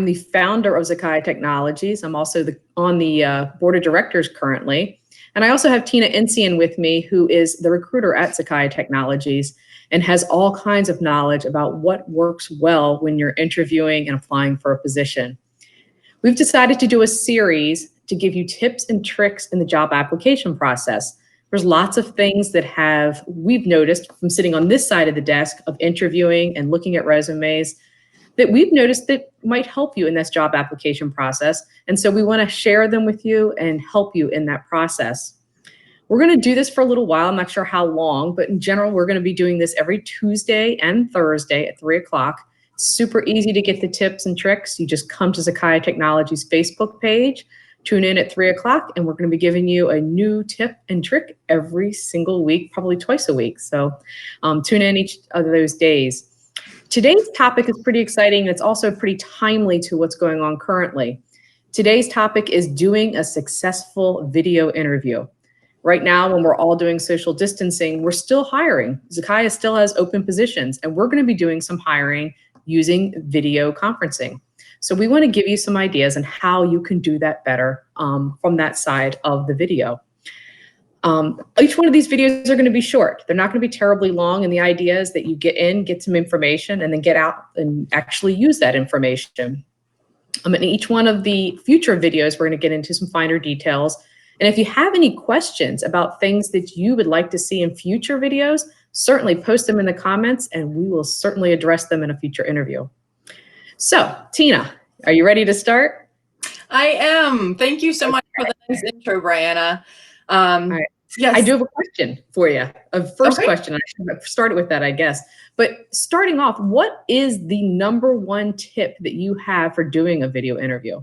the founder of Zakai Technologies. I'm also on the board of directors currently. And I also have Tina Encian with me, who is the recruiter at Zakai Technologies and has all kinds of knowledge about what works well when you're interviewing and applying for a position. We've decided to do a series to give you tips and tricks in the job application process. There's lots of things that we've noticed from sitting on this side of the desk of interviewing and looking at resumes that we've noticed that might help you in this job application process. And so we want to share them with you and help you in that process. We're going to do this for a little while. I'm not sure how long, but in general, we're going to be doing this every Tuesday and Thursday at 3 o'clock. It's super easy to get the tips and tricks. You just come to Zakai Technologies Facebook page, tune in at 3 o'clock, and we're going to be giving you a new tip and trick every single week, probably twice a week. So tune in each of those days. Today's topic is pretty exciting. It's also pretty timely to what's going on currently. Today's topic is doing a successful video interview. Right now, when we're all doing social distancing, we're still hiring. Zakai still has open positions, and we're going to be doing some hiring using video conferencing. So we want to give you some ideas on how you can do that better from that side of the video. Each one of these videos are going to be short. They're not going to be terribly long. And the idea is that you get some information, and then get out and actually use that information. In each one of the future videos, we're going to get into some finer details. And if you have any questions about things that you would like to see in future videos, certainly post them in the comments, and we will certainly address them in a future interview. So, Tina, are you ready to start? I am. Thank you so much for the nice intro, Brianna. All right. Yes. I do have a question for you. A first question. I should have started with that, I guess. But starting off, what is the #1 tip that you have for doing a video interview?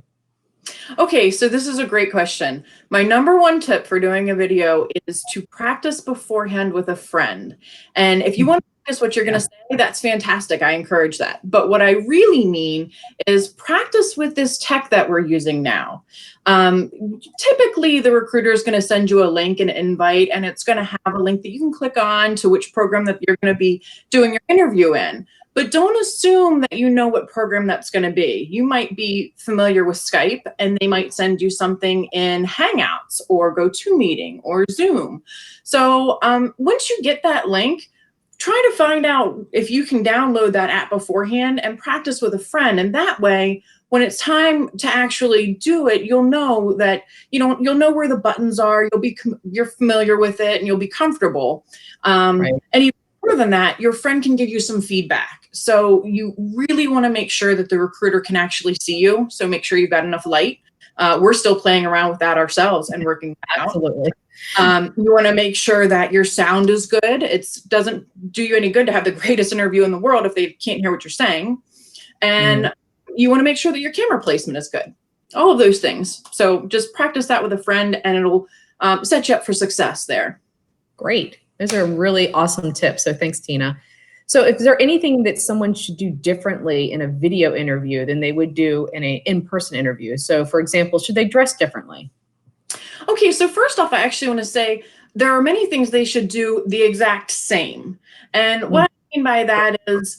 Okay, so this is a great question. My #1 tip for doing a video is to practice beforehand with a friend. And if you want to practice what you're going to say, that's fantastic. I encourage that. But what I really mean is practice with this tech that we're using now. Typically, the recruiter is going to send you a link, an invite, and it's going to have a link that you can click on to which program that you're going to be doing your interview in. But don't assume that you know what program that's going to be. You might be familiar with Skype, and they might send you something in Hangouts or GoToMeeting or Zoom. So once you get that link, try to find out if you can download that app beforehand and practice with a friend. And that way, when it's time to actually do it, you'll know that you'll know where the buttons are. You're familiar with it, and you'll be comfortable. Right. And even more than that, your friend can give you some feedback. So you really want to make sure that the recruiter can actually see you. So make sure you've got enough light. We're still playing around with that ourselves and working that out. Absolutely. You want to make sure that your sound is good. It doesn't do you any good to have the greatest interview in the world if they can't hear what you're saying. And you want to make sure that your camera placement is good. All of those things. So just practice that with a friend, and it'll set you up for success there. Great. Those are really awesome tips. So thanks, Tina. So is there anything that someone should do differently in a video interview than they would do in an in-person interview? So for example, should they dress differently? Okay, so first off, I actually want to say there are many things they should do the exact same. And what I mean by that is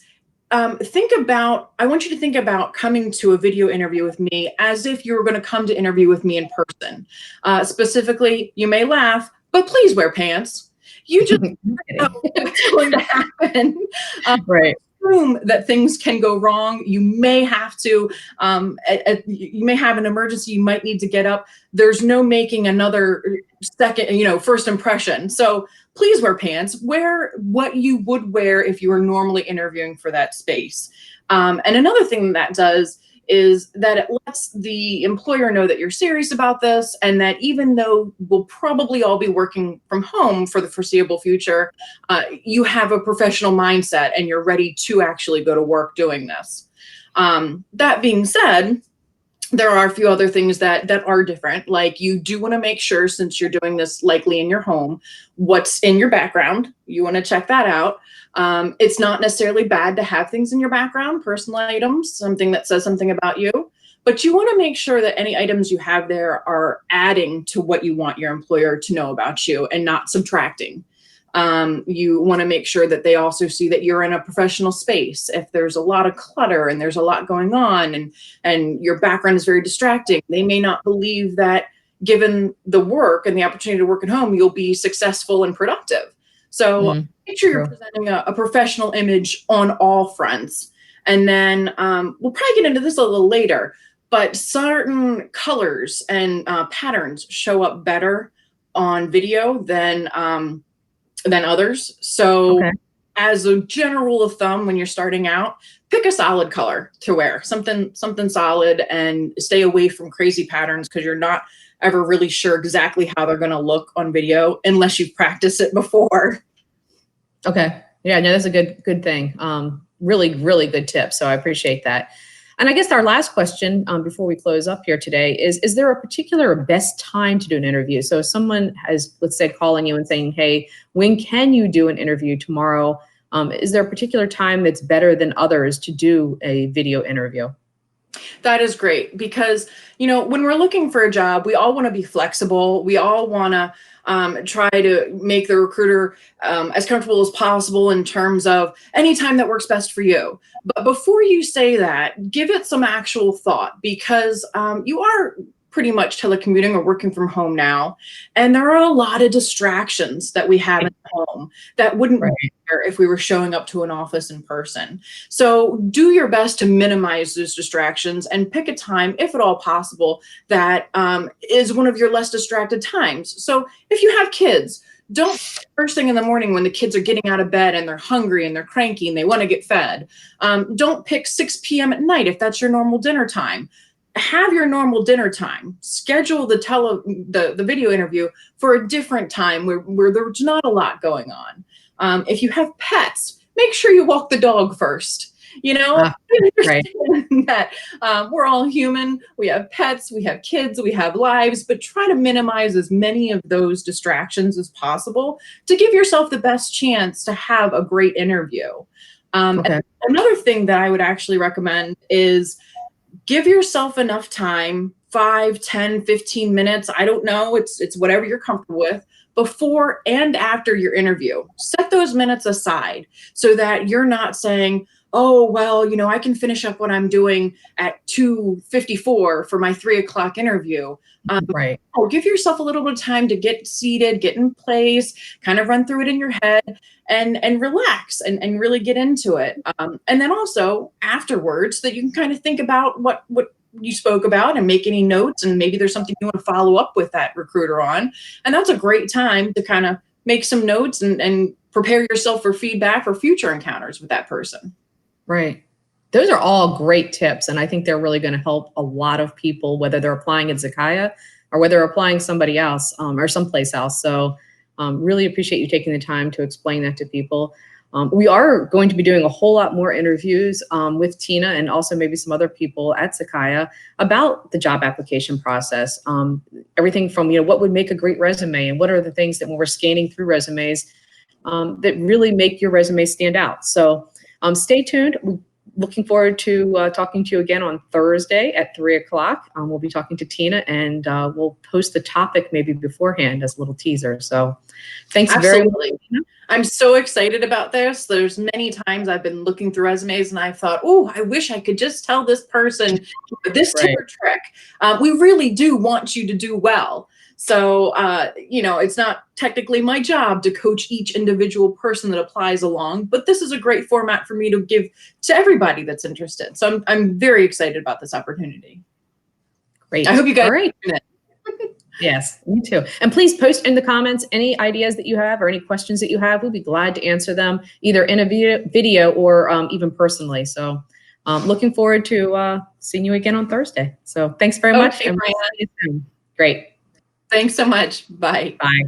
I want you to think about coming to a video interview with me as if you were going to come to interview with me in person. Specifically, you may laugh, but please wear pants. You just know what's going to happen. Right. Assume that things can go wrong. You may have to, you may have an emergency. You might need to get up. There's no making another second, first impression. So please wear pants. Wear what you would wear if you were normally interviewing for that space. And another thing that does is that it lets the employer know that you're serious about this, and that even though we'll probably all be working from home for the foreseeable future, you have a professional mindset and you're ready to actually go to work doing this. That being said, there are a few other things that are different. Like, you do want to make sure, since you're doing this likely in your home, what's in your background. You want to check that out. It's not necessarily bad to have things in your background, personal items, something that says something about you, but you want to make sure that any items you have there are adding to what you want your employer to know about you and not subtracting. You want to make sure that they also see that you're in a professional space. If there's a lot of clutter and there's a lot going on and your background is very distracting, they may not believe that given the work and the opportunity to work at home, you'll be successful and productive. So make sure you're presenting a professional image on all fronts. And then we'll probably get into this a little later, but certain colors and patterns show up better on video than others. So as a general rule of thumb, when you're starting out, pick a solid color to wear, something solid, and stay away from crazy patterns, because you're not ever really sure exactly how they're going to look on video unless you've practiced it before. Okay. Yeah, no, that's a good thing. Really, really good tip. So I appreciate that. And I guess our last question before we close up here today is there a particular best time to do an interview? So if someone has, let's say, calling you and saying, hey, when can you do an interview tomorrow? Is there a particular time that's better than others to do a video interview? That is great, because, when we're looking for a job, we all want to be flexible. We all want to try to make the recruiter as comfortable as possible in terms of any time that works best for you. But before you say that, give it some actual thought, because you are pretty much telecommuting or working from home now. And there are a lot of distractions that we have at home that wouldn't be there if we were showing up to an office in person. So do your best to minimize those distractions and pick a time, if at all possible, that is one of your less distracted times. So if you have kids, don't first thing in the morning when the kids are getting out of bed and they're hungry and they're cranky and they want to get fed. Don't pick 6 p.m. at night if that's your normal dinner time. Have your normal dinner time. Schedule the video interview for a different time where there's not a lot going on. If you have pets, make sure you walk the dog first. That we're all human. We have pets, we have kids, we have lives, but try to minimize as many of those distractions as possible to give yourself the best chance to have a great interview. And another thing that I would actually recommend is give yourself enough time, 5, 10, 15 minutes. I don't know. It's whatever you're comfortable with, before and after your interview. Set those minutes aside so that you're not saying, oh, well, I can finish up what I'm doing at 2:54 for my 3 o'clock interview. Give yourself a little bit of time to get seated, get in place, kind of run through it in your head, and relax and really get into it. And then also afterwards, that you can kind of think about what you spoke about and make any notes, and maybe there's something you want to follow up with that recruiter on. And that's a great time to kind of make some notes and prepare yourself for feedback for future encounters with that person. Right. Those are all great tips. And I think they're really going to help a lot of people, whether they're applying at Zakaya or whether they're applying somebody else or someplace else. So really appreciate you taking the time to explain that to people. We are going to be doing a whole lot more interviews with Tina and also maybe some other people at Zakaya about the job application process. Everything from, what would make a great resume, and what are the things that when we're scanning through resumes that really make your resume stand out. So stay tuned. We're looking forward to talking to you again on Thursday at 3 o'clock. We'll be talking to Tina, and we'll post the topic maybe beforehand as a little teaser. So thanks very much. I'm so excited about this. There's many times I've been looking through resumes and I've thought, oh, I wish I could just tell this person this tip or trick. We really do want you to do well. So, it's not technically my job to coach each individual person that applies along, but this is a great format for me to give to everybody that's interested. So I'm very excited about this opportunity. Great. I hope you guys. All right. Yes, me too. And please post in the comments any ideas that you have or any questions that you have. We'll be glad to answer them either in a video or even personally. So looking forward to seeing you again on Thursday. So thanks very much. And we'll see you soon. Great. Thanks so much. Bye. Bye.